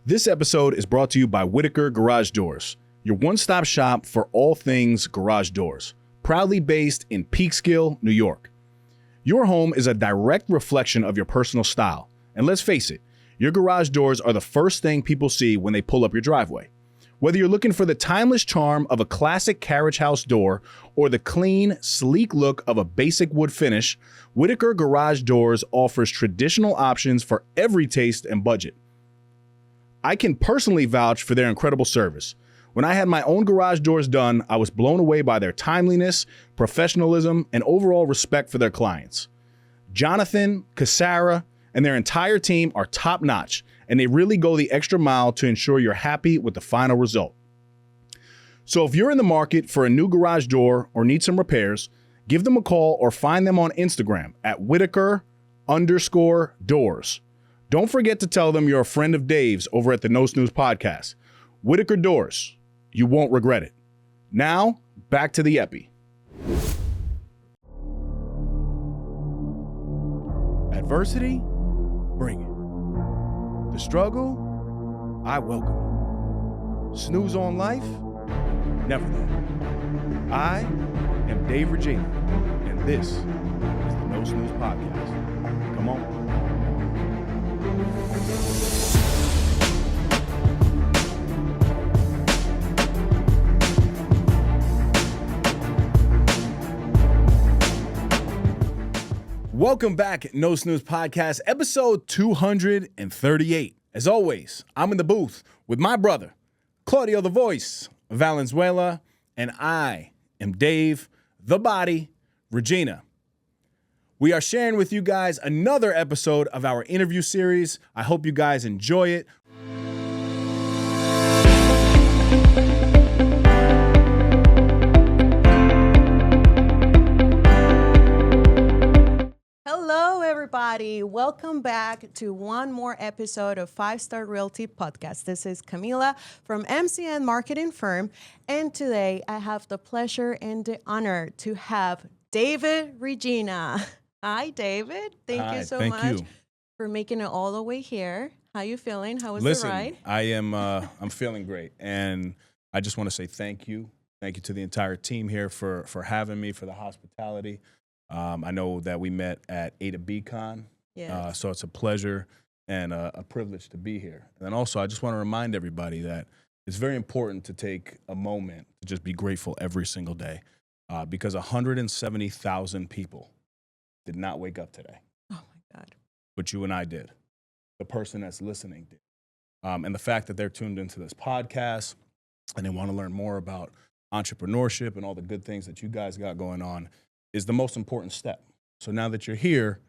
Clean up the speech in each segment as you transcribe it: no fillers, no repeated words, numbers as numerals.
This episode is brought to you by Whitaker Garage Doors, your one-stop shop for all things garage doors, proudly based in Peekskill, New York. Your home is a direct reflection of your personal style, and let's face it, your garage doors are the first thing people see when they pull up your driveway. Whether you're looking for the timeless charm of a classic carriage house door or the clean, sleek look of a basic wood finish, Whitaker Garage Doors offers traditional options for every taste and budget. I can personally vouch for their incredible service. When I had my own garage doors done, I was blown away by their timeliness, professionalism, and overall respect for their clients. Jonathan, Cassara, and their entire team are top-notch, and they really go the extra mile to ensure you're happy with the final result. So if you're in the market for a new garage door or need some repairs, give them a call or find them on Instagram at Whitaker_doors. Don't forget to tell them you're a friend of Dave's over at the No Snooze Podcast. Whitaker Doors. You won't regret it. Now, back to the epi. Adversity? Bring it. The struggle? I welcome it. Snooze on life? Never that. I am Dave Reggina, and this is the No Snooze Podcast. Come on. Welcome back, No Snooze Podcast, episode 238. As always, I'm in the booth with my brother, Claudio the Voice, Valenzuela, and I am Dave, the Body, Reggina. We are sharing with you guys another episode of our interview series. I hope you guys enjoy it. Hello, everybody. Welcome back to one more episode of Five Stars Realty Podcast. This is Camila from MCN Marketing Firm, and today I have the pleasure and the honor to have David Reggina. Hi, David. Thank you so much for making it all the way here. How you feeling? How was the ride? I am. I'm feeling great, and I just want to say thank you. Thank you to the entire team here for having me, for the hospitality. I know that we met at A to B Con, so it's a pleasure and a privilege to be here. And then also, I just want to remind everybody that it's very important to take a moment to just be grateful every single day, because 170,000 people did not wake up today. Oh, my God. But you and I did. The person that's listening did. And the fact that they're tuned into this podcast and they want to learn more about entrepreneurship and all the good things that you guys got going on is the most important step. So now that you're here,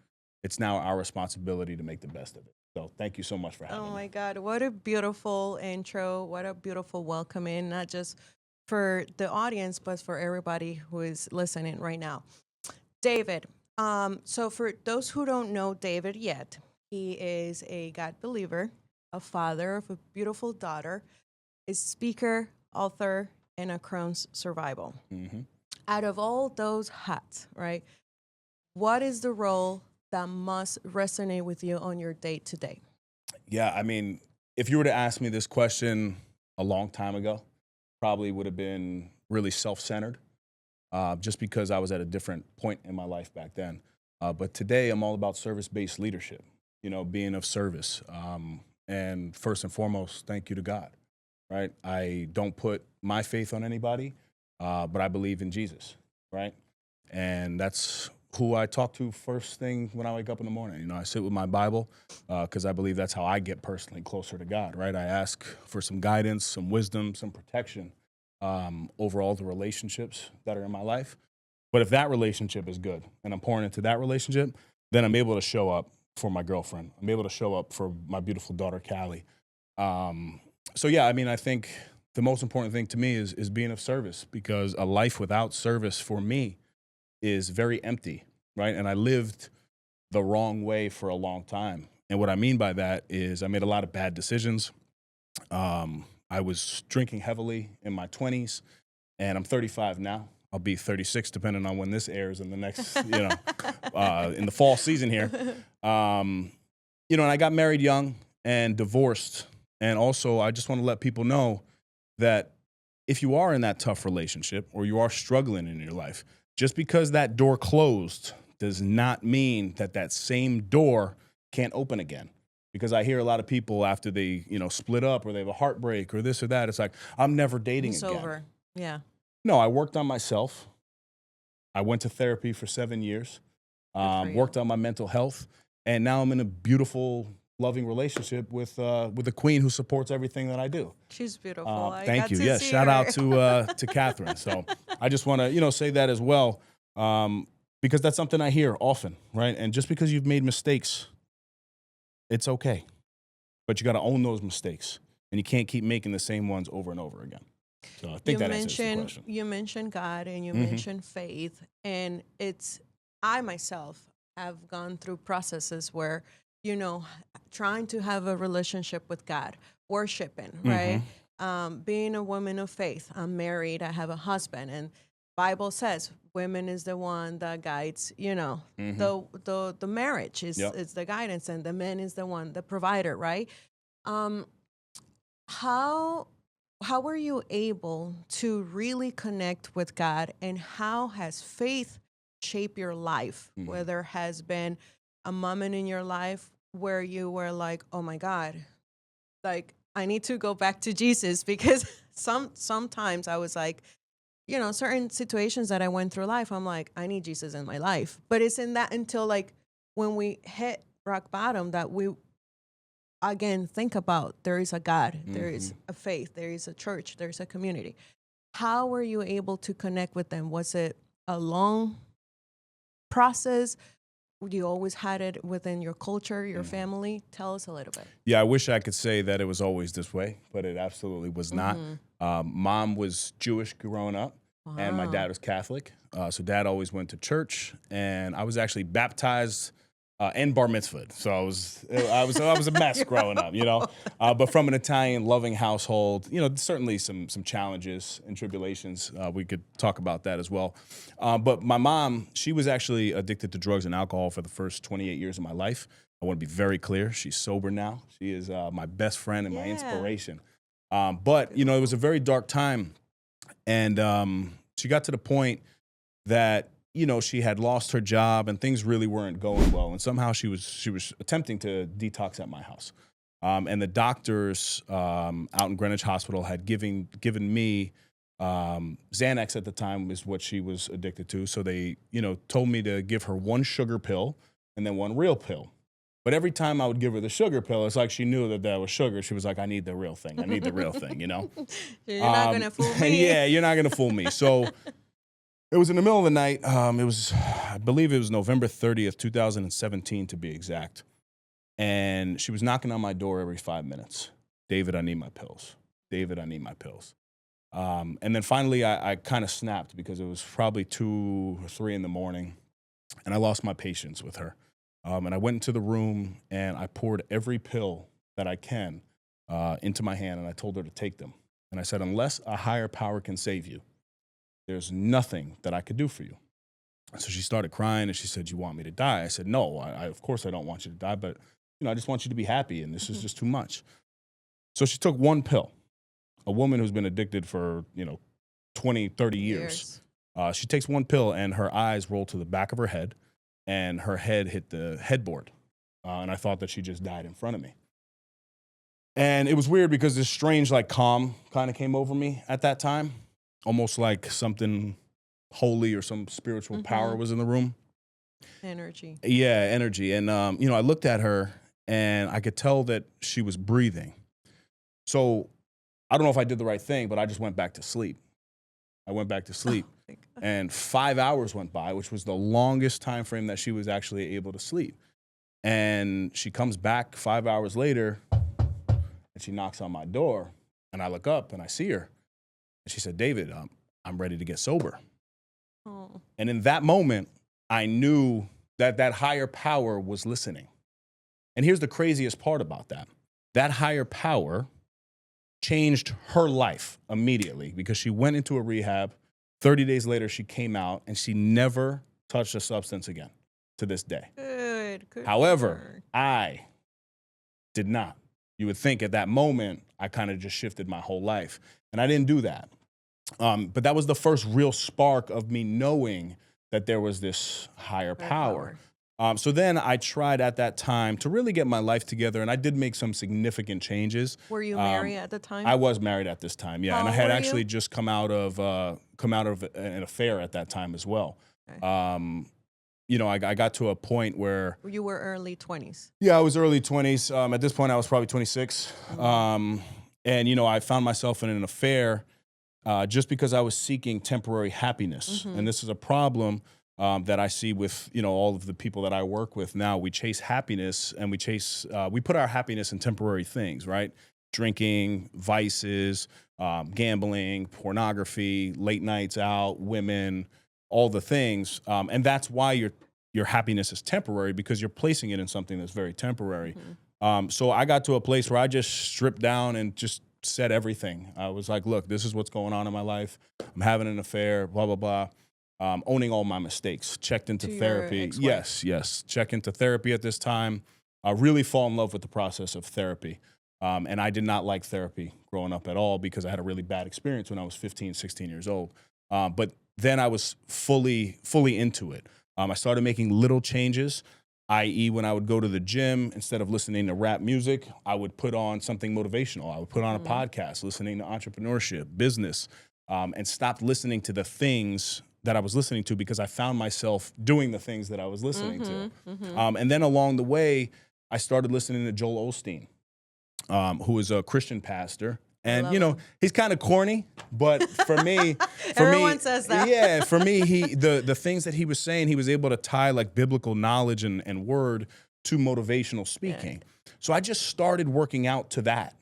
it's now our responsibility to make the best of it. So thank you so much for having me. Oh, my God. What a beautiful intro. What a beautiful welcome in, not just for the audience, but for everybody who is listening right now. David, so for those who don't know David yet, he is a God believer, a father of a beautiful daughter, a speaker, author, and a Crohn's survivor. Mm-hmm. Out of all those hats, right, what is the role that must resonate with you on your day-to-day? Yeah, I mean, if you were to ask me this question a long time ago, probably would have been really self-centered, just because I was at a different point in my life back then. But today, I'm all about service-based leadership, being of service. And first and foremost, thank you to God, right? I don't put my faith on anybody. But I believe in Jesus, right? And that's who I talk to first thing when I wake up in the morning. I sit with my Bible because I believe that's how I get personally closer to God, right? I ask for some guidance, some wisdom, some protection over all the relationships that are in my life. But if that relationship is good and I'm pouring into that relationship, then I'm able to show up for my girlfriend. I'm able to show up for my beautiful daughter, Callie. So yeah, I mean, I think the most important thing to me is being of service, because a life without service for me is very empty, right? And I lived the wrong way for a long time. And what I mean by that is I made a lot of bad decisions. I was drinking heavily in my 20s, and I'm 35 now. I'll be 36 depending on when this airs in the next, in the fall season here. And I got married young and divorced And also, I just want to let people know that if you are in that tough relationship or you are struggling in your life, just because that door closed does not mean that that same door can't open again. Because I hear a lot of people after they, split up or they have a heartbreak or this or that, it's like, I'm never dating It's again. over. Yeah. No, I worked on myself. I went to therapy for 7 years, Good for you. worked on my mental health, and now I'm in a beautiful, loving relationship with a queen who supports everything that I do. She's beautiful. I Thank got you. to Yes, see shout her. out to Catherine. So I just want to say that as well, because that's something I hear often, right? And just because you've made mistakes, it's okay, but you got to own those mistakes, and you can't keep making the same ones over and over again. So I think that answers the question. You mentioned God and you Mhm. mentioned faith, and I myself have gone through processes where, trying to have a relationship with God, worshiping, right? Being a woman of faith. I'm married, I have a husband, and Bible says women is the one that guides, the marriage Yep. is the guidance, and the man is the one, the provider, right? Um, how how were you able to really connect with God, and how has faith shaped your life? Mhm. Whether has been a moment in your life where you were like, "Oh my God, like I need to go back to Jesus," because sometimes I was like, certain situations that I went through life, I'm like, I need Jesus in my life. But it's in that until like when we hit rock bottom that we again think about there is a God, there is a faith, there is a church, there's a community. How were you able to connect with them? Was it a long process? You always had it within your culture, your family? Tell us a little bit. Yeah, I wish I could say that it was always this way, but it absolutely was not. Mom was Jewish growing up, and my dad was Catholic. So dad always went to church, and I was actually baptized and bar mitzvahed. So I was a mess growing up, But from an Italian loving household, certainly some challenges and tribulations. We could talk about that as well. But my mom, she was actually addicted to drugs and alcohol for the first 28 years of my life. I want to be very clear. She's sober now. She is my best friend and my inspiration. But it was a very dark time, and she got to the point that she had lost her job and things really weren't going well. And somehow she was attempting to detox at my house. And the doctors out in Greenwich Hospital had given me Xanax at the time is what she was addicted to. So they, told me to give her one sugar pill and then one real pill. But every time I would give her the sugar pill, it's like she knew that was sugar. She was like, I need the real thing. I need the real thing, You're not going to fool me. Yeah, you're not going to fool me. So it was in the middle of the night. I believe it was November 30th, 2017 to be exact. And she was knocking on my door every 5 minutes. David, I need my pills. David, I need my pills. And then finally I kind of snapped because it was probably 2 or 3 in the morning, and I lost my patience with her. And I went into the room and I poured every pill that I can into my hand, and I told her to take them. And I said, unless a higher power can save you, there's nothing that I could do for you. So she started crying and she said, you want me to die? I said, no, I of course I don't want you to die, but I just want you to be happy, and this is just too much. So she took one pill. A woman who's been addicted for, 20, 30 years. She takes one pill and her eyes roll to the back of her head, and her head hit the headboard. And I thought that she just died in front of me. And it was weird because this strange, calm kind of came over me at that time, almost like something holy or some spiritual power was in the room. Energy. Yeah, energy. And, I looked at her and I could tell that she was breathing. So I don't know if I did the right thing, but I just went back to sleep. I went back to sleep. And 5 hours went by, which was the longest time frame that she was actually able to sleep. And she comes back 5 hours later, and she knocks on my door, and I look up and I see her. And she said, David, I'm ready to get sober. Oh. And in that moment, I knew that higher power was listening. And here's the craziest part about that. That higher power changed her life immediately because she went into a rehab. 30 days later, she came out, and she never touched a substance again to this day. Good. However, I did not. you would think at that moment, I kind of just shifted my whole life. And I didn't do that. But that was the first real spark of me knowing that there was this higher power. So then I tried at that time to really get my life together, and I did make some significant changes. Were you married at the time? I was married at this time, yeah, How and I old had were actually you? just come out of an affair at that time as well. Okay. I got to a point where You were early 20s. I was early 20s. At this point, I was probably 26, and I found myself in an affair just because I was seeking temporary happiness, and this is a problem. That I see with all of the people that I work with now. We chase happiness, and we put our happiness in temporary things, right? Drinking, vices, gambling, pornography, late nights out, women, all the things, and that's why your happiness is temporary, because you're placing it in something that's very temporary. So I got to a place where I just stripped down and just said everything. I was like, look, this is what's going on in my life. I'm having an affair, blah, blah, blah. Owning all my mistakes, checked into therapy. Yes. Check into therapy at this time. I really fall in love with the process of therapy. And I did not like therapy growing up at all because I had a really bad experience when I was 15, 16 years old. But then I was fully into it. I started making little changes, i.e. when I would go to the gym, instead of listening to rap music, I would put on something motivational. I would put on a podcast, listening to entrepreneurship, business, and stopped listening to the things that I was listening to because I found myself doing the things that I was listening to. And then along the way, I started listening to Joel Osteen, who is a Christian pastor. And, he's kind of corny, but for me, Everyone says that. Yeah, for me, the things that he was saying, he was able to tie like biblical knowledge and word to motivational speaking. So I just started working out to that.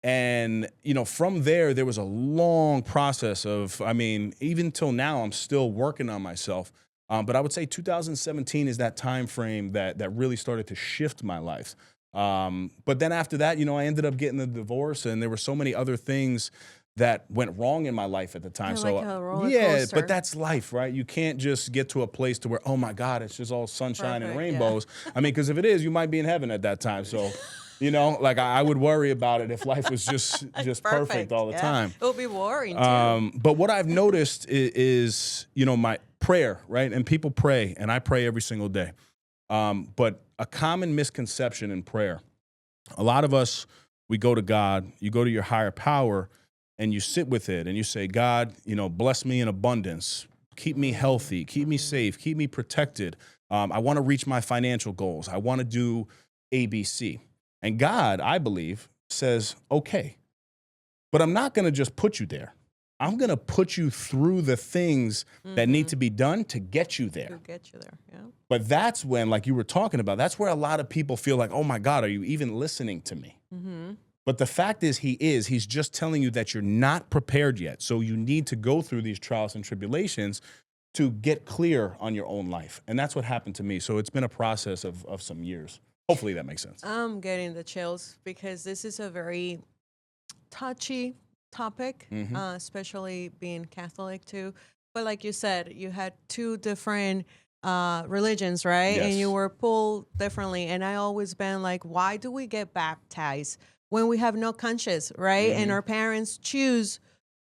And, from there was a long process of, even till now, I'm still working on myself. But I would say 2017 is that time frame that really started to shift my life. But then after that, I ended up getting a divorce, and there were so many other things that went wrong in my life at the time. Kinda like a roller coaster. But that's life, right? You can't just get to a place to where, oh my God, it's just all sunshine and rainbows. Because if it is, you might be in heaven at that time. So, I would worry about it if life was just perfect all the time. It would be boring too. But what I've noticed is my prayer, right? And people pray, and I pray every single day. But a common misconception in prayer, a lot of us, we go to God, you go to your higher power, and you sit with it, and you say, God, bless me in abundance, keep me healthy, keep me safe, keep me protected. I want to reach my financial goals. I want to do ABC. And God, I believe, says, okay, but I'm not going to just put you there. I'm going to put you through the things that need to be done to get you there. To get you there, yeah. But that's when, like you were talking about, that's where a lot of people feel like, oh my God, are you even listening to me? But the fact is, he's just telling you that you're not prepared yet. So you need to go through these trials and tribulations to get clear on your own life. And that's what happened to me. So it's been a process of some years. Hopefully that makes sense. I'm getting the chills because this is a very touchy topic, especially being Catholic too. But like you said, you had two different religions, right? Yes. And you were pulled differently. And I always been like, why do we get baptized when we have no conscience, right? And our parents choose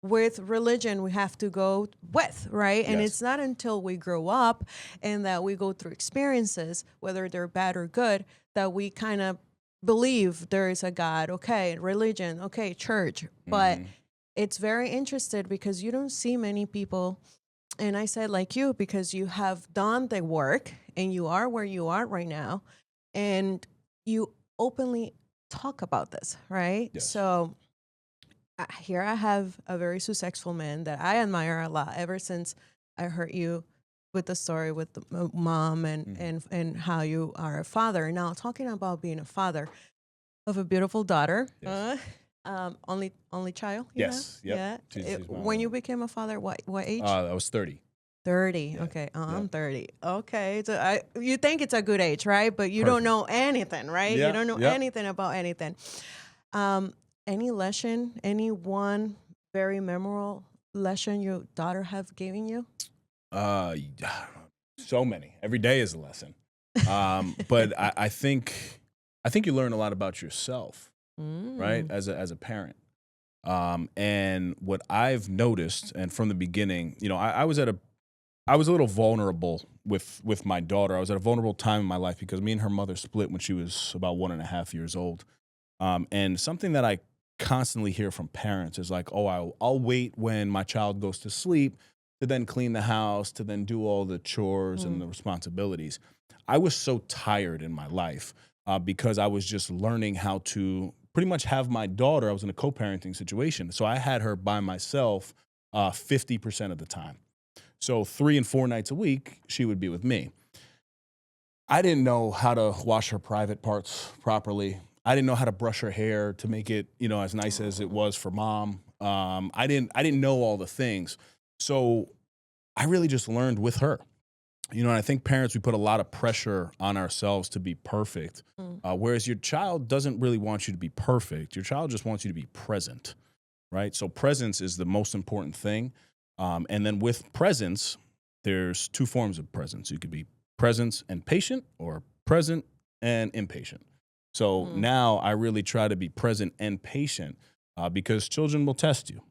with religion we have to go with, right? And it's not until we grow up and that we go through experiences, whether they're bad or good, that we kind of believe there is a God, okay, religion, okay, church. But it's very interesting because you don't see many people, and I said like you, because you have done the work and you are where you are right now, and you openly talk about this, right? Yes. So here I have a very successful man that I admire a lot ever since I heard you with the story with the mom and how you are a father. Now, talking about being a father of a beautiful daughter, only child. Yes. Yeah. She's When you became a father, what age? I was 30. 30. Yeah. Okay. I'm 30. Okay. So you think it's a good age, right? But you don't know anything, right? Yeah. You don't know anything about anything. Any lesson, any one very memorable lesson your daughter have given you? So many. Every day is a lesson. But I think you learn a lot about yourself. right? Mm. As a parent. And what I've noticed, and from the beginning, I was a little vulnerable with my daughter. I was at a vulnerable time in my life because me and her mother split when she was about 1.5 years old. And something that I constantly hear from parents is like, oh, I'll wait when my child goes to sleep to then clean the house, to then do all the chores and Mm. the responsibilities. I was so tired in my life because I was just learning how to pretty much have my daughter. I was in a co-parenting situation. So I had her by myself 50% of the time. So 3 and 4 nights a week, she would be with me. I didn't know how to wash her private parts properly. I didn't know how to brush her hair to make it, as nice as it was for mom. I didn't know all the things. So I really just learned with her. And I think parents, we put a lot of pressure on ourselves to be perfect. Mm. Whereas your child doesn't really want you to be perfect. Your child just wants you to be present, right? So presence is the most important thing. And then with presence, there's 2 forms of presence. You could be presence and patient, or present and impatient. So Mm. now I really try to be present and patient because children will test you,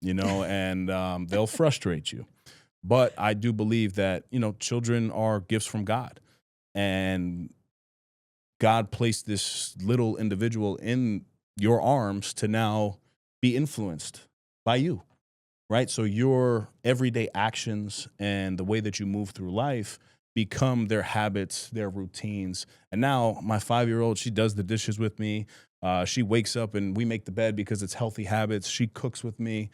and they'll frustrate you. But I do believe that, children are gifts from God. And God placed this little individual in your arms to now be influenced by you, right? So your everyday actions and the way that you move through life become their habits, their routines. And now my 5-year-old, she does the dishes with me. She wakes up and we make the bed because it's healthy habits. She cooks with me.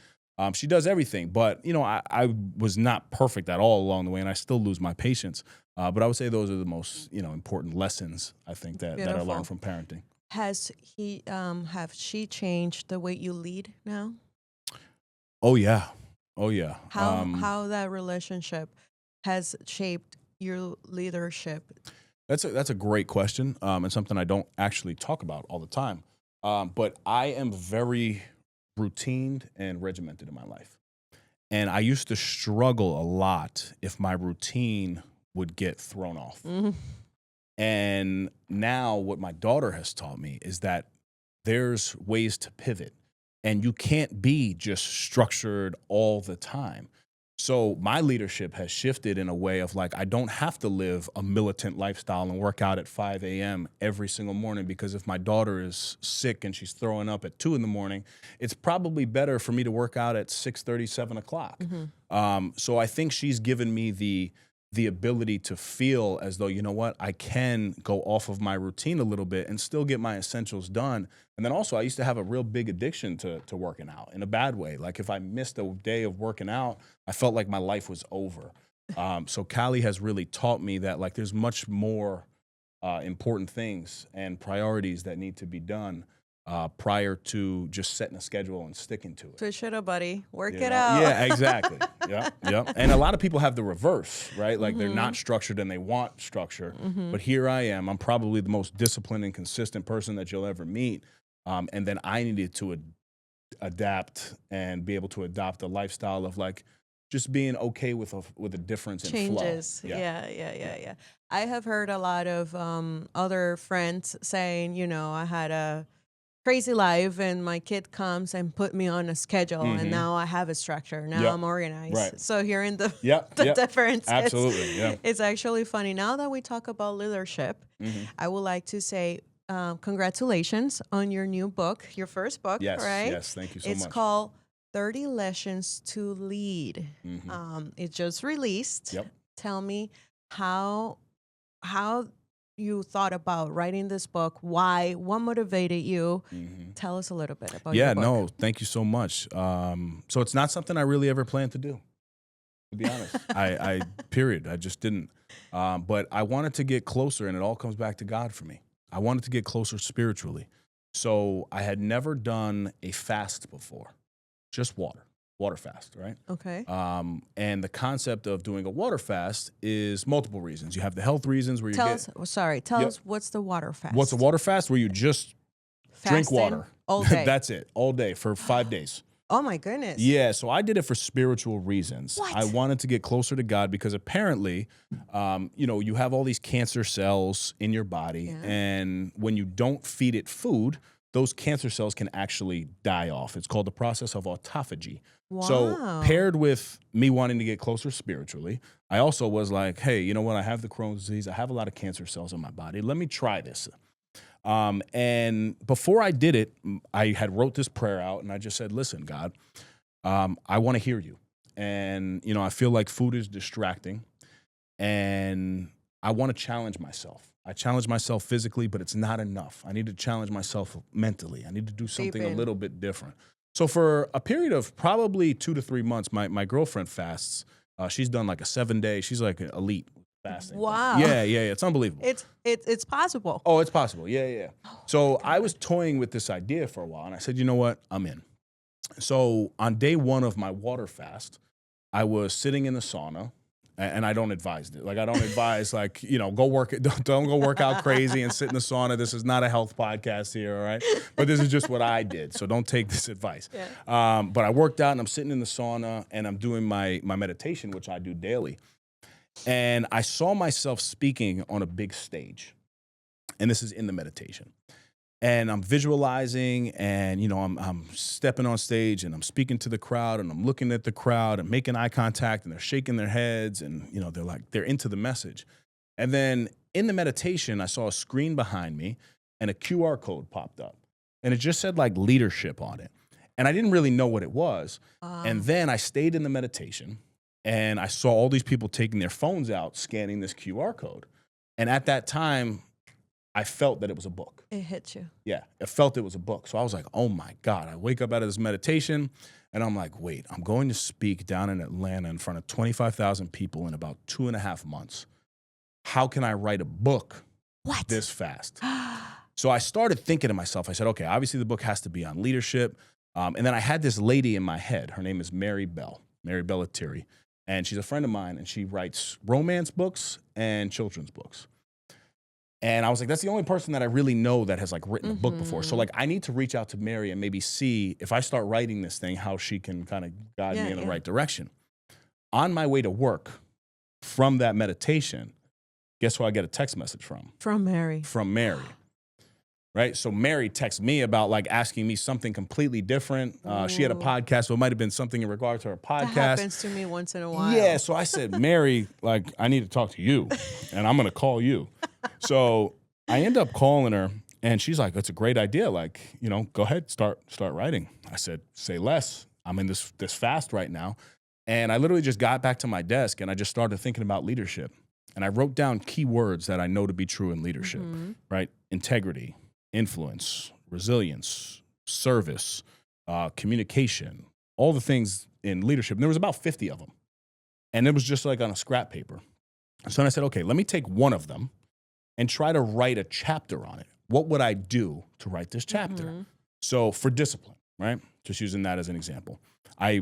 She does everything. But, I was not perfect at all along the way, and I still lose my patience. But I would say those are the most, important lessons, I think, that I Beautiful. learned from parenting. Have she changed the way you lead now? Oh, yeah. Oh, yeah. How that relationship has shaped your leadership? That's a great question, and something I don't actually talk about all the time. But I am very routined and regimented in my life. And I used to struggle a lot if my routine would get thrown off. Mhm. And now what my daughter has taught me is that there's ways to pivot, and you can't be just structured all the time. So my leadership has shifted in a way of like, I don't have to live a militant lifestyle and work out at 5 a.m. every single morning, because if my daughter is sick and she's throwing up at 2 in the morning, it's probably better for me to work out at 6:30, 7 o'clock. Mhm. So I think she's given me the ability to feel as though, you know what, I can go off of my routine a little bit and still get my essentials done. And then also I used to have a real big addiction to working out in a bad way. Like if I missed a day of working out, I felt like my life was over. So Callie has really taught me that like there's much more important things and priorities that need to be done prior to just setting a schedule and sticking to it. Switch it up, buddy. Work You it know? out. Yeah, exactly. Yeah. And a lot of people have the reverse, right? Like they're Mhm. not structured and they want structure. Mhm. But here I am. I'm probably the most disciplined and consistent person that you'll ever meet. And then I needed to adapt and be able to adopt a lifestyle of like just being okay with a difference in flow. Changes. Yeah. I have heard a lot of other friends saying, I had a crazy life and my kid comes and put me on a schedule and Mhm. now I have a structure. Now Yep. I'm organized. Right. So hearing the Yep. the Yep. difference, Absolutely. Yeah. it's actually funny. Now that we talk about leadership, Mhm. I would like to say congratulations on your new book, your first book, Yes. right? Yes. Thank you so It's much. called 30 Lessons to Lead. Mhm. It just released. Yep. Tell me how you thought about writing this book, why, what motivated you. Mhm. Tell us a little bit about Yeah, your book. no, thank you so much. So it's not something I really ever planned to do, to be honest. I period. I just didn't. But I wanted to get closer, and it all comes back to God for me. I wanted to get closer spiritually. So I had never done a fast before, just water fast, right? Okay. And the concept of doing a water fast is multiple reasons. You have the health reasons where you Tell get. Tell Yep. us what's the water fast. What's a water fast? Where you just drink Fasting water all day. That's it, all day for 5 days. Oh my goodness. Yeah, so I did it for spiritual reasons. What? I wanted to get closer to God because apparently, you have all these cancer cells in your body, Yeah. and when you don't feed it food, those cancer cells can actually die off. It's called the process of autophagy. Wow. So paired with me wanting to get closer spiritually, I also was like, hey, you know what? I have the Crohn's disease. I have a lot of cancer cells in my body. Let me try this. And before I did it, I had wrote this prayer out, and I just said, listen, God, I want to hear you. And, I feel like food is distracting, and I want to challenge myself. I challenge myself physically, but it's not enough. I need to challenge myself mentally. I need to do something a little bit different. So for a period of probably 2 to 3 months, my girlfriend fasts. She's done like a 7-day. She's like an elite fasting. Wow. Yeah. It's unbelievable. It's possible. Oh, it's possible. Yeah. So I was toying with this idea for a while, and I said, you know what? I'm in. So on day 1 of my water fast, I was sitting in the sauna. And I don't advise it. Like, I don't advise, go work it. Don't go work out crazy and sit in the sauna. This is not a health podcast here, all right? But this is just what I did, so don't take this advice. Yeah. But I worked out, and I'm sitting in the sauna, and I'm doing my meditation, which I do daily. And I saw myself speaking on a big stage. And this is in the meditation. And I'm visualizing, and, I'm stepping on stage, and I'm speaking to the crowd, and I'm looking at the crowd and making eye contact, and they're shaking their heads, and, they're into the message. And then in the meditation, I saw a screen behind me, and a QR code popped up, and it just said leadership on it. And I didn't really know what it was. And then I stayed in the meditation, and I saw all these people taking their phones out, scanning this QR code. And at that time, I felt that it was a book. It hit you. Yeah, I felt it was a book. So I was like, oh my God. I wake up out of this meditation, and I'm like, wait, I'm going to speak down in Atlanta in front of 25,000 people in about 2.5 months. How can I write a book this fast? So I started thinking to myself, I said, okay, obviously the book has to be on leadership. And then I had this lady in my head. Her name is Mary Bellatiri. And she's a friend of mine, and she writes romance books and children's books. And I was like, that's the only person that I really know that has written a book before. So I need to reach out to Mary and maybe see if I start writing this thing, how she can kind of guide me in the right direction. On my way to work from that meditation, guess who I get a text message from? From Mary. Right? So Mary texted me about asking me something completely different. She had a podcast, so it might have been something in regard to her podcast. That happens to me once in a while. Yeah, so I said, Mary, I need to talk to you, and I'm going to call you. So I end up calling her, and she's like, that's a great idea. Go ahead, start writing. I said, say less. I'm in this fast right now. And I literally just got back to my desk, and I just started thinking about leadership. And I wrote down key words that I know to be true in leadership, right? Integrity, influence, resilience, service, communication, all the things in leadership. And there was about 50 of them. And it was just on a scrap paper. So then I said, okay, let me take one of them and try to write a chapter on it. What would I do to write this chapter? So for discipline, right? Just using that as an example. I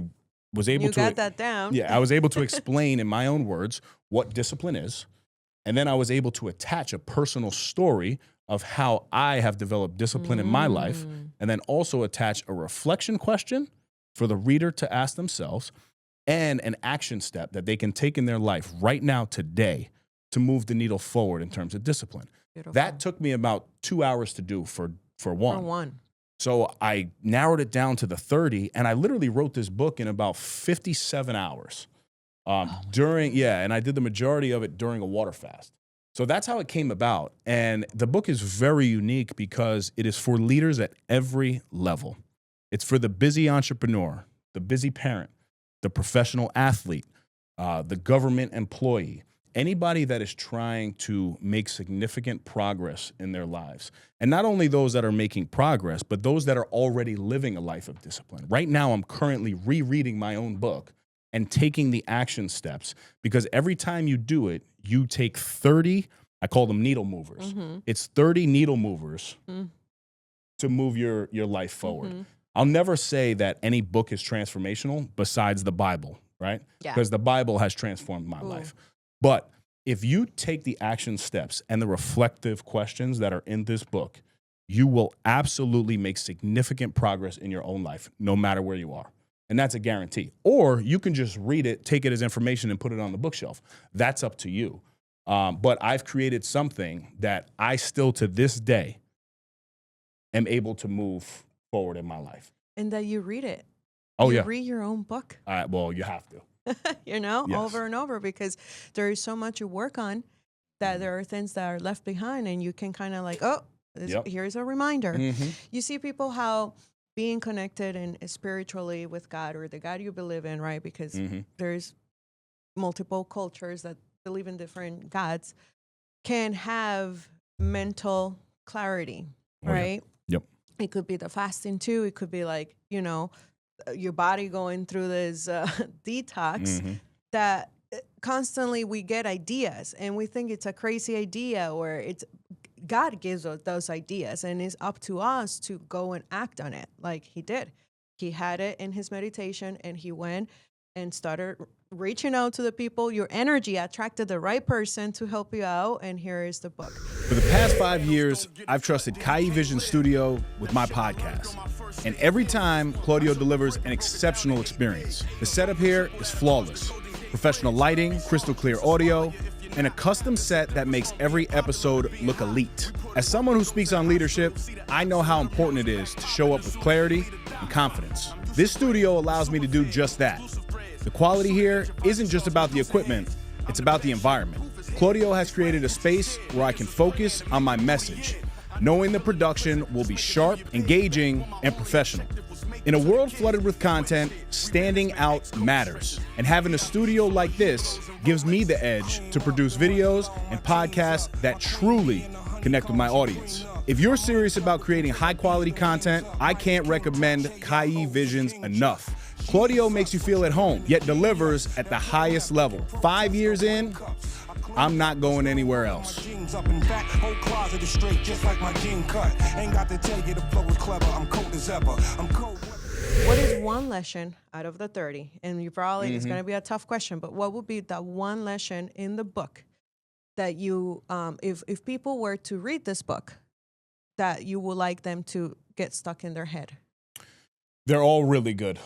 was able to— You got that down. Yeah, I was able to explain in my own words what discipline is. And then I was able to attach a personal story of how I have developed discipline in my life, and then also attach a reflection question for the reader to ask themselves and an action step that they can take in their life right now, today, to move the needle forward in terms of discipline. Beautiful. That took me about 2 hours to do for one. For one. So I narrowed it down to the 30, and I literally wrote this book in about 57 hours. And I did the majority of it during a water fast. So that's how it came about. And the book is very unique because it is for leaders at every level. It's for the busy entrepreneur, the busy parent, the professional athlete, the government employee, anybody that is trying to make significant progress in their lives. And not only those that are making progress, but those that are already living a life of discipline. Right now, I'm currently rereading my own book and taking the action steps, because every time you do it, you take 30, I call them needle movers. It's 30 needle movers to move your life forward. I'll never say that any book is transformational besides the Bible, right? Yeah. Because the Bible has transformed my life. But if you take the action steps and the reflective questions that are in this book, you will absolutely make significant progress in your own life, no matter where you are. And that's a guarantee. Or you can just read it, take it as information, and put it on the bookshelf. That's up to you. But I've created something that I still, to this day, am able to move forward in my life. And that you read it. Oh, you yeah. read your own book. Well, you have to. Yes. Over and over, because there is so much you work on that there are things that are left behind, and you can kind of like, here's a reminder. You see people how being connected and spiritually with God, or the God you believe in, right? Because there's multiple cultures that believe in different gods, can have mental clarity, right? Yep. It could be the fasting too. It could be like, your body going through this detox that constantly we get ideas and we think it's a crazy idea, or it's God gives us those ideas, and it's up to us to go and act on it like he did. He had it in his meditation, and he went and started reaching out to the people. Your energy attracted the right person to help you out, and here is the book. For the past 5 years, I've trusted Kai Vision Studio with my podcast. And every time, Claudio delivers an exceptional experience. The setup here is flawless. Professional lighting, crystal clear audio, and a custom set that makes every episode look elite. As someone who speaks on leadership, I know how important it is to show up with clarity and confidence. This studio allows me to do just that. The quality here isn't just about the equipment, it's about the environment. Claudio has created a space where I can focus on my message, knowing the production will be sharp, engaging, and professional. In a world flooded with content, standing out matters. And having a studio like this gives me the edge to produce videos and podcasts that truly connect with my audience. If you're serious about creating high-quality content, I can't recommend Kai Visions enough. Claudio makes you feel at home, yet delivers at the highest level. 5 years in, I'm not going anywhere else. What is one lesson out of the 30? And you probably, it's going to be a tough question, but what would be that one lesson in the book that you, if people were to read this book, that you would like them to get stuck in their head? They're all really good.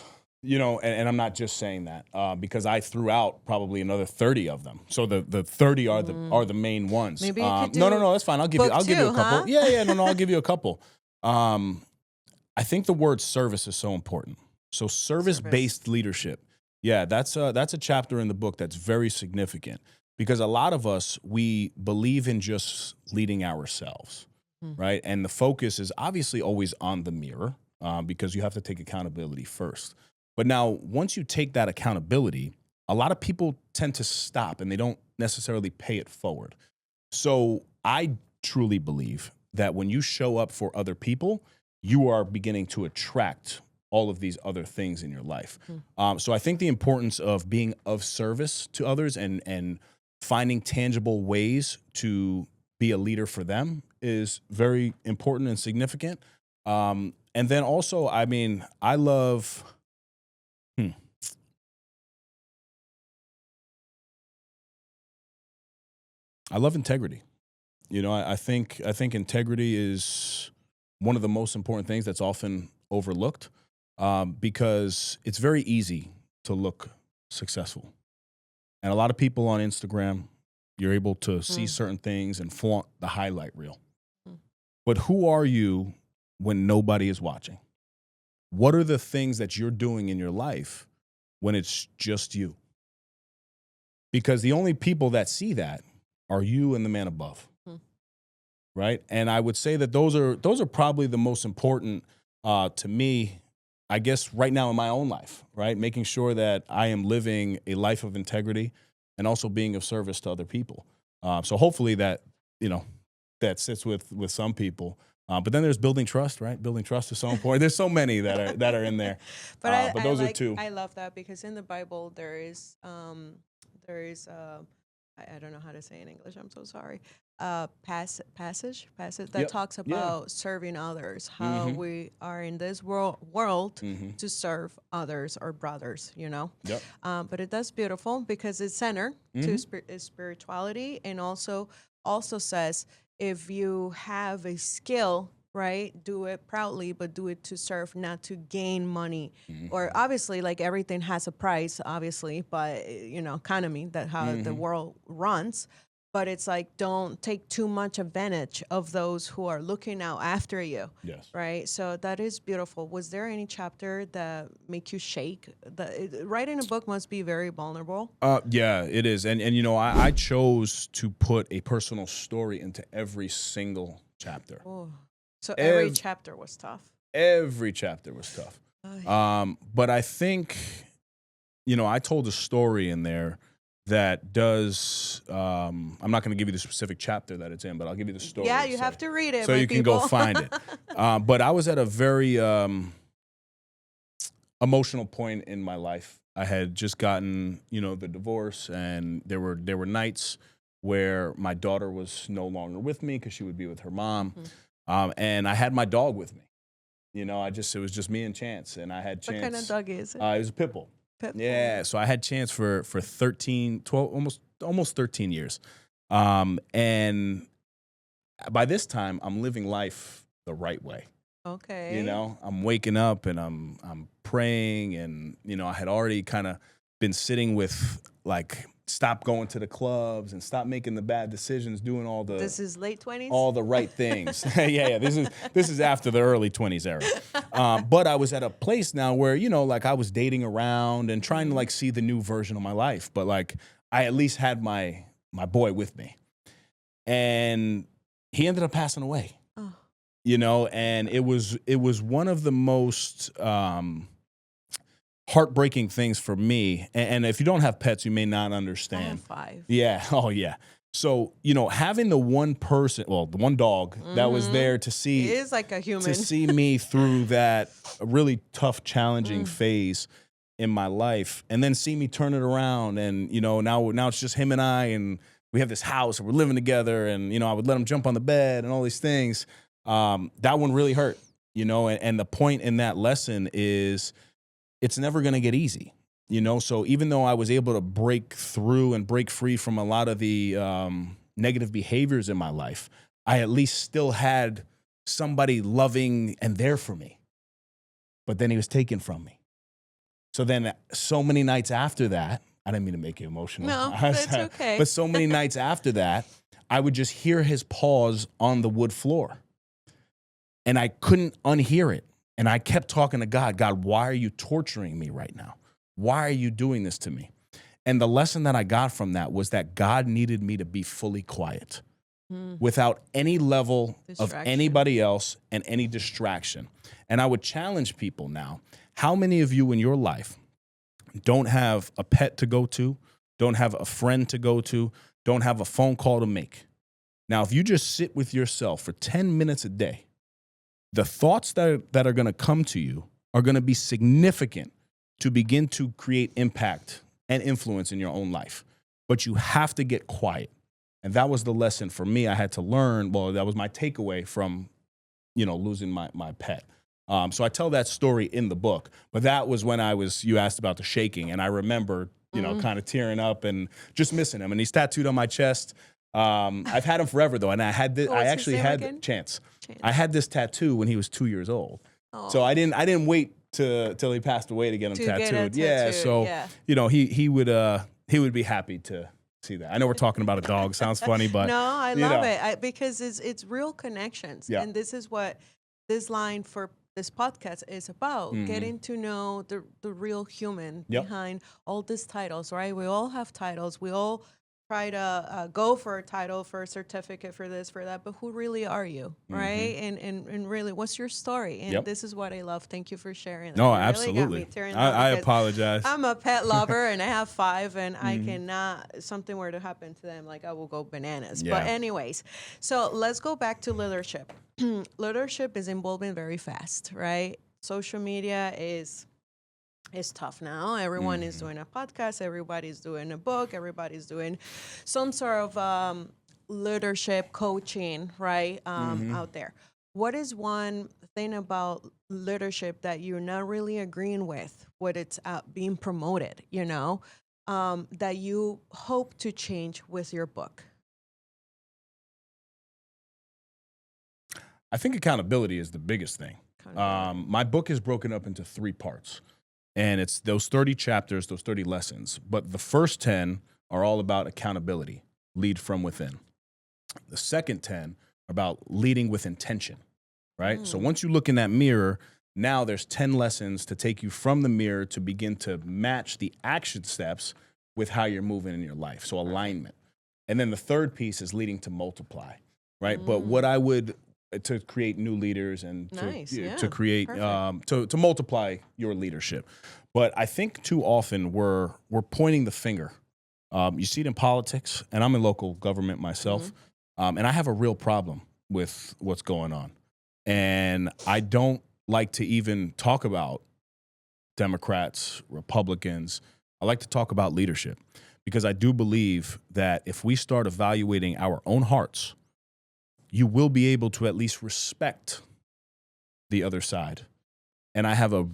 And I'm not just saying that because I threw out probably another 30 of them. So the 30 are the main ones. Maybe you could do no, that's fine. I'll give you a couple. Huh? I'll give you a couple. I think the word service is so important. So service-based leadership. Yeah, that's a chapter in the book that's very significant, because a lot of us, we believe in just leading ourselves, right? And the focus is obviously always on the mirror because you have to take accountability first. But now, once you take that accountability, a lot of people tend to stop and they don't necessarily pay it forward. So I truly believe that when you show up for other people, you are beginning to attract all of these other things in your life. So I think the importance of being of service to others and finding tangible ways to be a leader for them is very important and significant. And then also, I mean, I love... I love integrity. I think integrity is one of the most important things that's often overlooked because it's very easy to look successful. And a lot of people on Instagram, you're able to see certain things and flaunt the highlight reel. But who are you when nobody is watching? What are the things that you're doing in your life when it's just you? Because the only people that see that are you and the man above, right? And I would say that those are probably the most important to me, I guess, right now in my own life, right? Making sure that I am living a life of integrity and also being of service to other people. So hopefully that sits with some people. But then there's building trust, right? Building trust is so important. There's so many that are in there. But those are two. I love that because in the Bible there is I don't know how to say in English. I'm so sorry. Passage that talks about serving others. How we are in this world to serve others or brothers. But it does beautiful because it's centered to spirituality, and also says if you have a skill, right, do it proudly, but do it to serve, not to gain money. Or obviously, like everything has a price, obviously, but economy, that how the world runs. but it's like, don't take too much advantage of those who are looking out after you. Yes. Right. So that is beautiful. Was there any chapter that make you shake? Writing a book must be very vulnerable. Yeah, it is. And you know, I chose to put a personal story into every single chapter. Oh. So every chapter was tough. Every chapter was tough. But I think, you know, I told a story in there that does, I'm not going to give you the specific chapter that it's in, but I'll give you the story. Yeah, you have to read it. So you can go find it. But I was at a very emotional point in my life. I had just gotten, you know, the divorce, and there were nights where my daughter was no longer with me because she would be with her mom. Mm-hmm. And I had my dog with me. You know, it was just me and Chance, and I had Chance. What kind of dog is it? It was a pit bull. Yeah, so I had Chance for 13, 12, almost 13 years. And by this time, I'm living life the right way. Okay. You know, I'm waking up and I'm praying, and, you know, I had already kind of been sitting with, like, stop going to the clubs and stop making the bad decisions, doing all the... This is late 20s? All the right things. Yeah, this is after the early 20s era. But I was at a place now where, you know, like, I was dating around and trying to, like, see the new version of my life. But, like, I at least had my boy with me. And he ended up passing away. Oh. You know, and it was one of the most... heartbreaking things for me. And if you don't have pets, you may not understand. I have 5. Yeah. Oh, yeah. So, you know, having the one person, well, the one dog that was there to see... He is like a human. To see me through that really tough, challenging phase in my life, and then see me turn it around. And, you know, now it's just him and I, and we have this house, and we're living together, and, you know, I would let him jump on the bed and all these things. That one really hurt, you know, and the point in that lesson is... it's never going to get easy, you know? So even though I was able to break through and break free from a lot of the negative behaviors in my life, I at least still had somebody loving and there for me. But then he was taken from me. So then so many nights after that, I didn't mean to make you emotional. No, that's okay. But so many nights after that, I would just hear his paws on the wood floor. And I couldn't unhear it. And I kept talking to God, God, why are you torturing me right now? Why are you doing this to me? And the lesson that I got from that was that God needed me to be fully quiet without any level of anybody else and any distraction. And I would challenge people now, how many of you in your life don't have a pet to go to, don't have a friend to go to, don't have a phone call to make? Now, if you just sit with yourself for 10 minutes a day, the thoughts that are going to come to you are going to be significant to begin to create impact and influence in your own life. But you have to get quiet. And that was the lesson for me. I had to learn, well, that was my takeaway from, you know, losing my pet. So I tell that story in the book. But that was when you asked about the shaking. And I remember, you know, kind of tearing up and just missing him. And he's tattooed on my chest. I've had him forever, though. And I had this, I actually had Chance. I had this tattoo when he was 2 years old. Oh. So I didn't wait till he passed away to get him tattooed. Yeah. So, you know, he would be happy to see that. I know we're talking about a dog. Sounds funny, but no, I love it because it's real connections. Yeah. And this is what this line for this podcast is about, getting to know the real human behind all these titles, right? We all have titles. We all try to go for a title, for a certificate, for this, for that, but who really are you, right? And really, what's your story? And this is what I love. Thank you for sharing that. No, It really absolutely. got me tearing up I because apologize. I'm a pet lover and I have 5, and I cannot, if something were to happen to them, like, I will go bananas. Yeah. But anyways, so let's go back to leadership. Leadership is evolving very fast, right? Social media is tough now. Everyone is doing a podcast. Everybody's doing a book. Everybody's doing some sort of leadership coaching, right, out there. What is one thing about leadership that you're not really agreeing with, what it's being promoted, you know, that you hope to change with your book? I think accountability is the biggest thing. My book is broken up into 3 parts. And it's those 30 chapters, those 30 lessons. But the first 10 are all about accountability. lead from within. The second 10 are about leading with intention, right? So once you look in that mirror, now there's 10 lessons to take you from the mirror to begin to match the action steps with how you're moving in your life. So alignment. And then the third piece is leading to multiply, right? But what I would, to create new leaders and to create, to multiply your leadership. But I think too often we're pointing the finger. You see it in politics, and I'm in local government myself, and I have a real problem with what's going on. And I don't like to even talk about Democrats, Republicans. I like to talk about leadership because I do believe that if we start evaluating our own hearts, you will be able to at least respect the other side. And I have a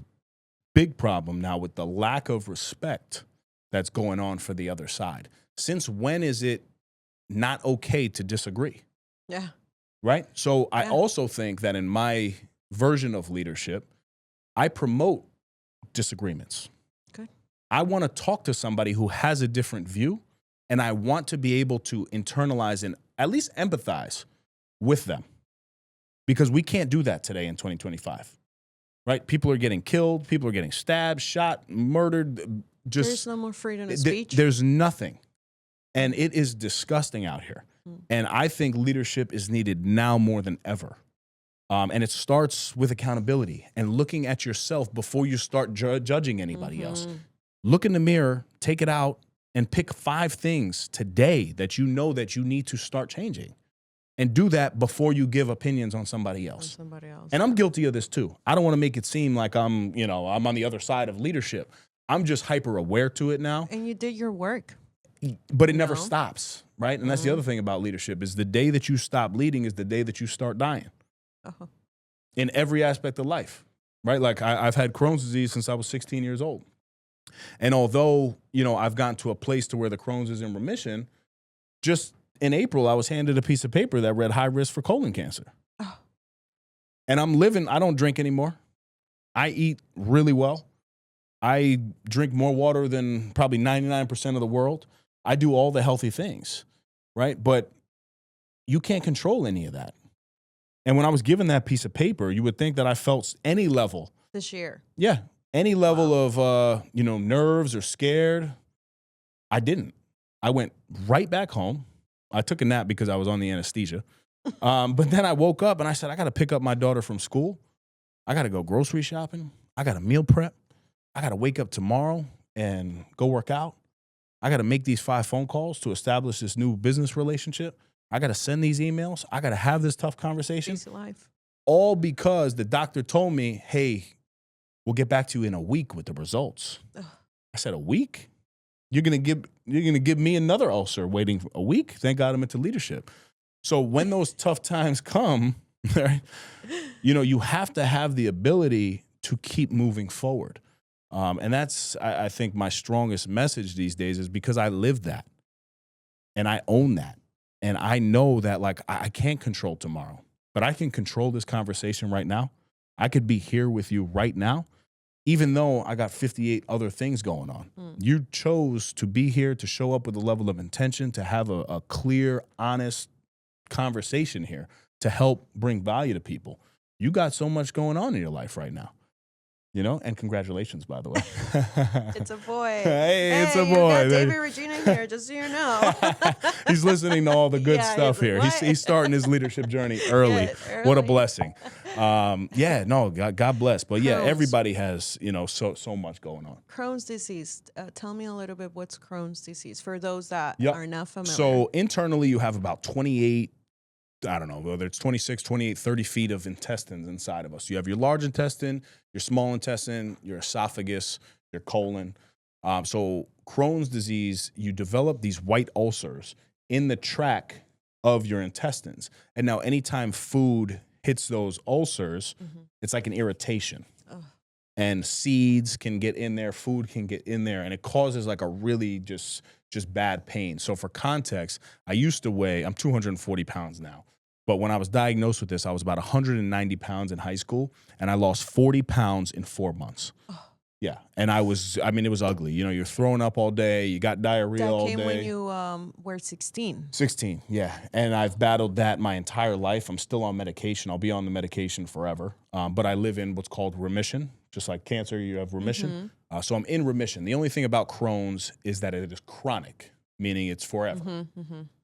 big problem now with the lack of respect that's going on for the other side. Since when is it not okay to disagree? Yeah. Right? So I also think that in my version of leadership, I promote disagreements. Good. I want to talk to somebody who has a different view, and I want to be able to internalize and at least empathize with them, because we can't do that today in 2025, right? People are getting killed. People are getting stabbed, shot, murdered. There's no more freedom of speech. There's nothing. And it is disgusting out here. And I think leadership is needed now more than ever. And it starts with accountability and looking at yourself before you start judging anybody else. Look in the mirror, take it out, and pick 5 things today that you know that you need to start changing. And do that before you give opinions on somebody else. And I'm guilty of this too. I don't want to make it seem like I'm on the other side of leadership. I'm just hyper aware to it now. And you did your work. But it never stops, right? And that's the other thing about leadership is the day that you stop leading is the day that you start dying. In every aspect of life, right? Like I've had Crohn's disease since I was 16 years old. And although, I've gotten to a place to where the Crohn's is in remission, just in April, I was handed a piece of paper that read high risk for colon cancer. And I don't drink anymore. I eat really well. I drink more water than probably 99% of the world. I do all the healthy things, right? But you can't control any of that. And when I was given that piece of paper, you would think that I felt any level. This year. Yeah. Any level of, nerves or scared. I didn't. I went right back home. I took a nap because I was on the anesthesia. But then I woke up and I said, I got to pick up my daughter from school. I got to go grocery shopping. I got to meal prep. I got to wake up tomorrow and go work out. I got to make these 5 phone calls to establish this new business relationship. I got to send these emails. I got to have this tough conversation. Piece of life. All because the doctor told me, hey, we'll get back to you in a week with the results. I said, a week? You're gonna give me another ulcer waiting for a week? Thank God I'm into leadership. So when those tough times come, right, you have to have the ability to keep moving forward. And that's, I think, my strongest message these days is because I live that and I own that. And I know that I can't control tomorrow, but I can control this conversation right now. I could be here with you right now, even though I got 58 other things going on. You chose to be here, to show up with a level of intention, to have a clear, honest conversation here, to help bring value to people. You got so much going on in your life right now. And congratulations, by the way. It's a boy. Hey, it's a boy. You got David Reggina here, just so you know. He's listening to all the good stuff here. He's starting his leadership journey early. What a blessing. God bless. But yeah, everybody has, so much going on. Crohn's disease. Tell me a little bit, what's Crohn's disease for those that are not familiar? So internally, you have about 28, I don't know, whether it's 26, 28, 30 feet of intestines inside of us. You have your large intestine, your small intestine, your esophagus, your colon. So Crohn's disease, you develop these white ulcers in the tract of your intestines. And now anytime food hits those ulcers, it's like an irritation. And seeds can get in there, food can get in there, and it causes like a really just bad pain. So for context, I used to weigh, I'm 240 pounds now. But when I was diagnosed with this, I was about 190 pounds in high school, and I lost 40 pounds in 4 months. Yeah. And it was ugly. You know, you're throwing up all day. You got diarrhea That all came day. when you were 16. 16, yeah. And I've battled that my entire life. I'm still on medication. I'll be on the medication forever. But I live in what's called remission. Just like cancer, you have remission. So I'm in remission. The only thing about Crohn's is that it is chronic, meaning it's forever,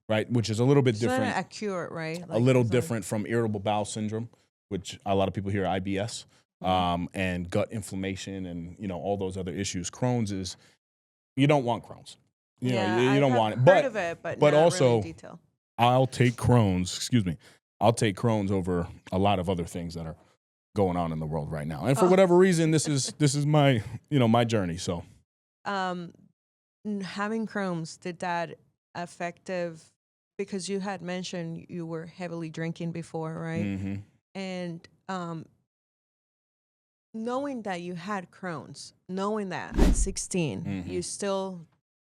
right? Which is a little bit It's different. not accurate, right? A little different from irritable bowel syndrome, which a lot of people hear IBS, and gut inflammation and, you know, all those other issues. Crohn's is, you don't want Crohn's. You know, you don't want it. Heard of it, but not also, really in detail. I'll take Crohn's over a lot of other things that are going on in the world right now. And for whatever reason, this is my, you know, my journey. So, having Crohn's, did that affective, because you had mentioned you were heavily drinking before, right? And knowing that you had Crohn's, knowing that at 16, you still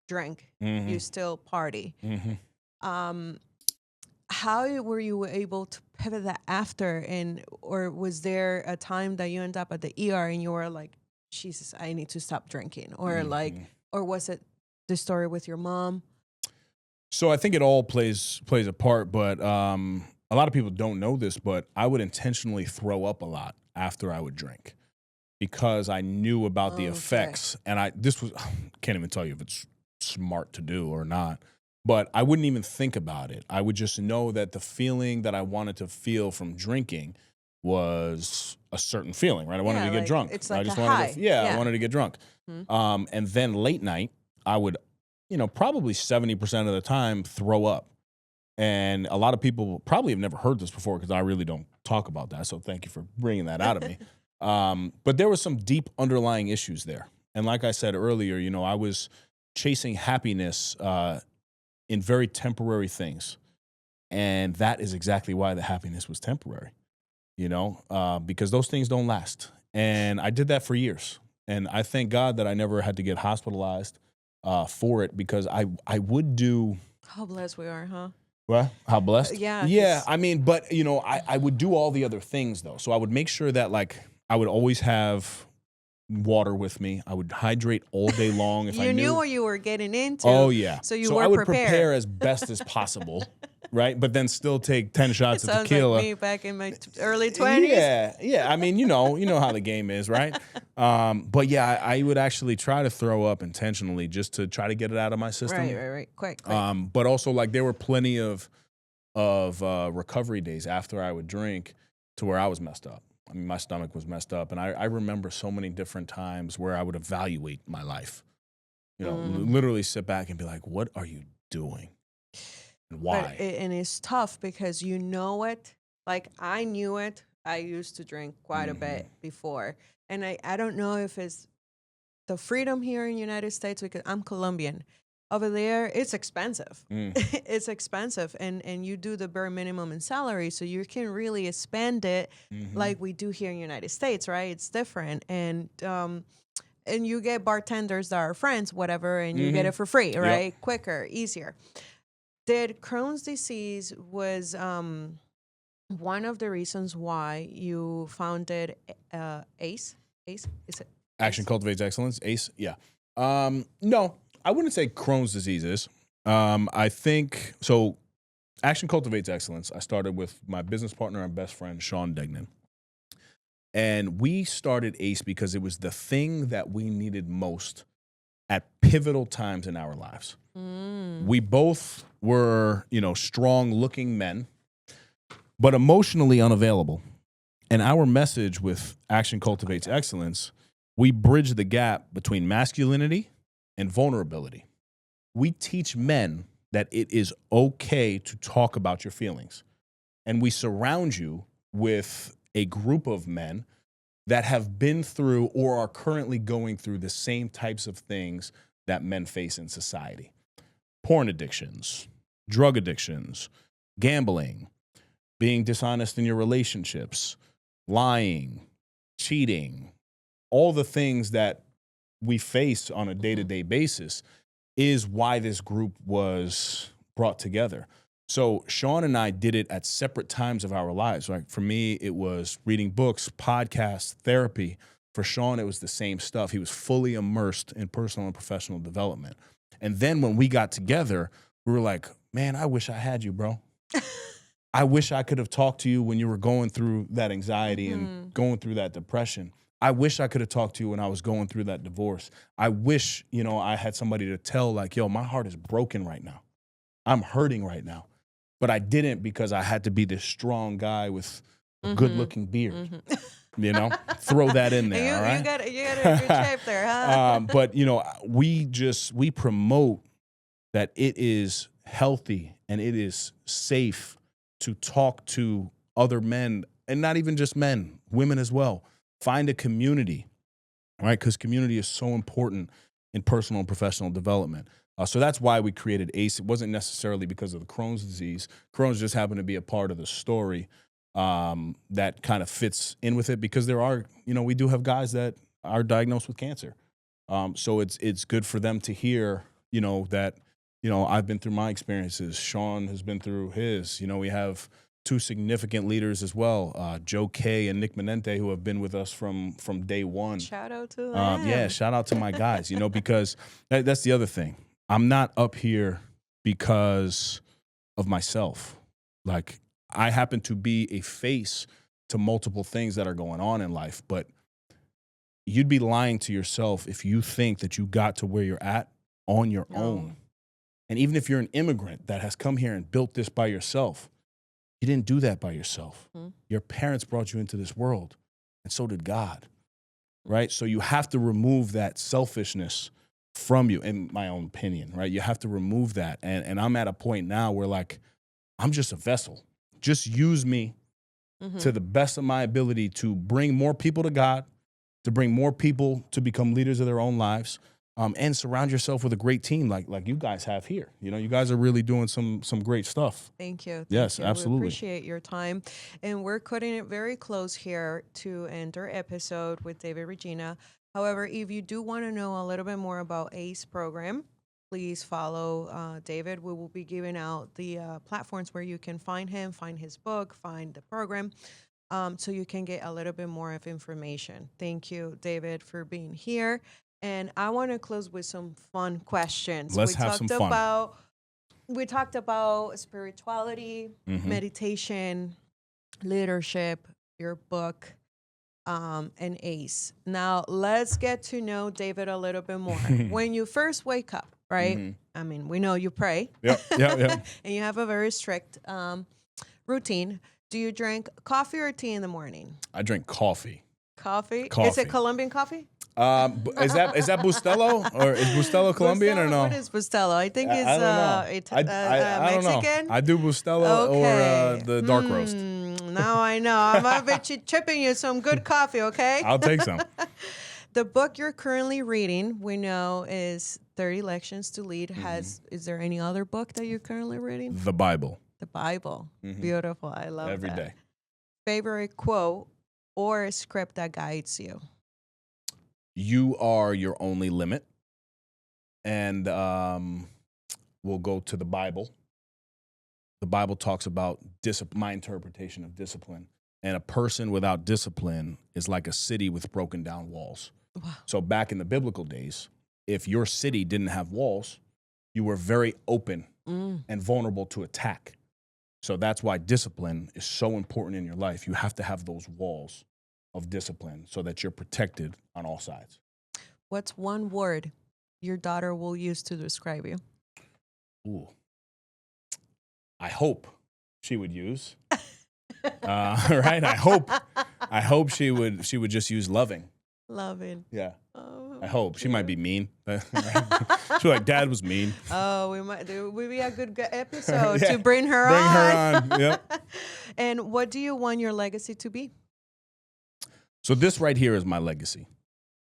drank, you still party. How were you able to pivot that after? Or was there a time that you ended up at the ER and you were like, Jesus, I need to stop drinking? Or or was it the story with your mom? So I think it all plays a part, but a lot of people don't know this, but I would intentionally throw up a lot after I would drink because I knew about the effects. And can't even tell you if it's smart to do or not, but I wouldn't even think about it. I would just know that the feeling that I wanted to feel from drinking was a certain feeling, right? I wanted to get drunk. It's like I just a wanted high. I wanted to get drunk. And then late night, I would, you know, probably 70% of the time throw up. And a lot of people probably have never heard this before because I really don't talk about that. So thank you for bringing that out of me. But there was some deep underlying issues there. And like I said earlier, you know, I was chasing happiness in very temporary things. And that is exactly why the happiness was temporary, you know, because those things don't last. And I did that for years. And I thank God that I never had to get hospitalized for it because I would do. How blessed we are, huh? What? How blessed? Yeah. Yeah. I mean, but, you know, I would do all the other things, though. So I would make sure that, like, I would always have water with me. I would hydrate all day long. If I knew what you were getting into. Oh, yeah. So you so were I would prepared. prepare as best as possible, right? But then still take 10 shots of Sounds tequila. like me back in my early 20s. Yeah. I mean, you know how the game is, right? But yeah, I would actually try to throw up intentionally just to try to get it out of my system. Right. Quick. But also, like, there were plenty of recovery days after I would drink to where I was messed up. I mean, my stomach was messed up. And I remember so many different times where I would evaluate my life. You know, literally sit back and be like, what are you doing? And why? And it's tough because you know it. Like, I knew it. I used to drink quite a bit before. And I don't know if it's the freedom here in the United States, because I'm Colombian. Over there, it's expensive. It's expensive. And you do the bare minimum in salary, so you can really spend it like we do here in the United States, right? It's different. And you get bartenders that are friends, whatever, and you get it for free, right? Yep. Quicker, easier. Did Crohn's disease was one of the reasons why you founded ACE? ACE? Is it Action Cultivates Excellence? ACE? Yeah. No. I wouldn't say Crohn's disease is. I think, so Action Cultivates Excellence, I started with my business partner and best friend, Sean Degnan. And we started ACE because it was the thing that we needed most at pivotal times in our lives. We both were, you know, strong-looking men, but emotionally unavailable. And our message with Action Cultivates Excellence, we bridge the gap between masculinity and vulnerability. We teach men that it is okay to talk about your feelings. And we surround you with a group of men that have been through or are currently going through the same types of things that men face in society. Porn addictions, drug addictions, gambling, being dishonest in your relationships, lying, cheating, all the things that we face on a day-to-day basis is why this group was brought together. So Sean and I did it at separate times of our lives. Like, for me, it was reading books, podcasts, therapy. For Sean, it was the same stuff. He was fully immersed in personal and professional development. And then when we got together, we were like, man, I wish I had you, bro. I wish I could have talked to you when you were going through that anxiety and going through that depression. I wish I could have talked to you when I was going through that divorce. I wish, I had somebody to tell like, yo, my heart is broken right now. I'm hurting right now. But I didn't because I had to be this strong guy with a good-looking beard. Throw that in there, all right? You got a good shape there, huh? But, we promote that it is healthy and it is safe to talk to other men, and not even just men, women as well. Find a community, right? Because community is so important in personal and professional development. So that's why we created ACE. It wasn't necessarily because of the Crohn's disease. Crohn's just happened to be a part of the story that kind of fits in with it, because there are, we do have guys that are diagnosed with cancer. So it's good for them to hear, that, I've been through my experiences. Sean has been through his. We have two significant leaders as well, Joe Kay and Nick Menente, who have been with us from day one. Shout out to them. Shout out to my guys, because that's the other thing. I'm not up here because of myself. Like, I happen to be a face to multiple things that are going on in life, but you'd be lying to yourself if you think that you got to where you're at on your own. And even if you're an immigrant that has come here and built this by yourself, you didn't do that by yourself. Your parents brought you into this world, and so did God, right? So you have to remove that selfishness from you, in my own opinion, right? You have to remove that. And I'm at a point now where, like, I'm just a vessel. Just use me to the best of my ability to bring more people to God, to bring more people to become leaders of their own lives, and surround yourself with a great team like you guys have here. You guys are really doing some great stuff. Thank you. Yes, absolutely. We appreciate your time. And we're cutting it very close here to end our episode with David Reggina. However, if you do want to know a little bit more about ACE program, please follow David. We will be giving out the platforms where you can find him, find his book, find the program, so you can get a little bit more of information. Thank you, David, for being here. And I want to close with some fun questions. Let's have some fun. We talked about spirituality, meditation, leadership, your book, and ACE. Now, let's get to know David a little bit more. When you first wake up, right? I mean, we know you pray. Yep. And you have a very strict routine. Do you drink coffee or tea in the morning? I drink coffee. Coffee? Coffee. Is it Colombian coffee? Is that Bustelo, or is Bustelo Colombian or no? What is Bustelo? I think it's I don't Mexican. know. I do Bustelo or the dark roast. Now I know. I'm a bit chipping you some good coffee, okay? I'll take some. The book you're currently reading, we know, is 30 Lections to Lead. Is there any other book that you're currently reading? The Bible. The Bible. Beautiful. I love Every that. day. Favorite quote or script that guides you? You are your only limit. And we'll go to the Bible. The Bible talks about my interpretation of discipline. And a person without discipline is like a city with broken down walls. Wow. So back in the biblical days, if your city didn't have walls, you were very open and vulnerable to attack. So that's why discipline is so important in your life. You have to have those walls of discipline so that you're protected on all sides. What's one word your daughter will use to describe you? Ooh. I hope she would use. Right? I hope she would just use loving. Loving. Yeah. Oh, I hope. She might be mean. She's like, Dad was mean. Oh, would be a good episode to bring her Bring on. her on. Yep. And what do you want your legacy to be? So this right here is my legacy.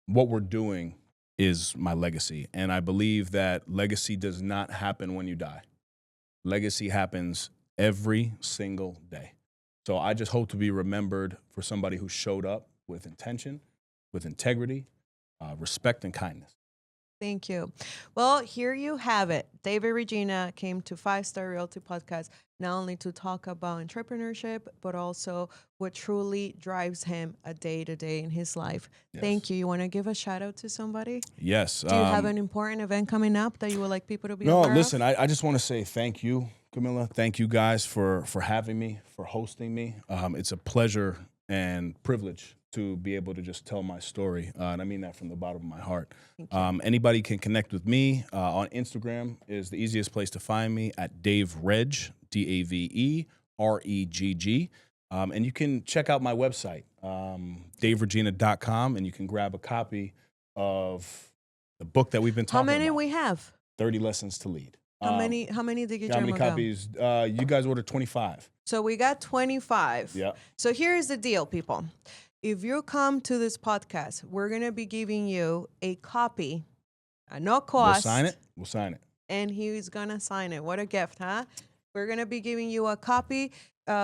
What we're doing is my legacy. And I believe that legacy does not happen when you die. Legacy happens every single day. So I just hope to be remembered for somebody who showed up with intention, with integrity, respect, and kindness. Thank you. Well, here you have it. David Reggina came to Five Star Realty Podcast not only to talk about entrepreneurship, but also what truly drives him a day to day in his life. Yes. Thank you. You want to give a shout out to somebody? Yes. Do you have an important event coming up that you would like people to be No, aware listen, of? I just want to say thank you, Camila. Thank you guys for having me, for hosting me. It's a pleasure and privilege to be able to just tell my story. And I mean that from the bottom of my heart. Anybody can connect with me on Instagram is the easiest place to find me at Dave Reg, DaveRegg. And you can check out my website, DaveRegina.com, and you can grab a copy of the book that we've been talking about. How many we have? 30 Lessons to Lead. How many did you How many ago? copies? You guys ordered 25. So we got 25. Yeah. So here's the deal, people. If you come to this podcast, we're going to be giving you a copy at no cost. We'll sign it. And he's going to sign it. What a gift, huh? We're going to be giving you a copy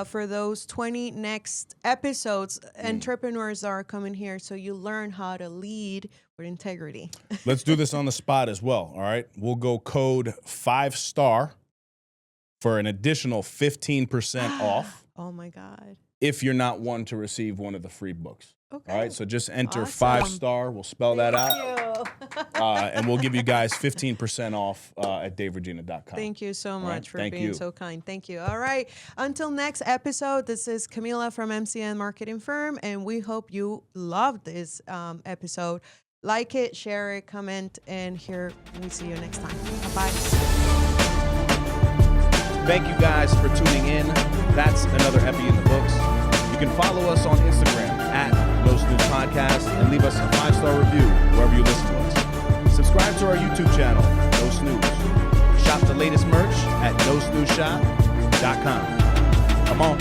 for those 20 next episodes. Entrepreneurs are coming here, so you learn how to lead with integrity. Let's do this on the spot as well, all right? We'll go code 5STAR for an additional 15% off Oh, my God. if you're not one to receive one of the free books. Okay. All right, so just enter Awesome. 5STAR. We'll spell that out. Thank you. And we'll give you guys 15% off at DaveRegina.com. Thank you so much right, for thank being you. so kind. Thank you. All right. Until next episode, this is Camila from MCN Marketing Firm, and we hope you loved this episode. Like it, share it, comment, and here we see you next time. Bye-bye. Thank you guys for tuning in. That's another epi in the books. You can follow us on Instagram at No Snooze Podcast and leave us a 5-star review wherever you listen to us. Subscribe to our YouTube channel, No Snooze. Shop the latest merch at NoSnoozeShop.com. Come on.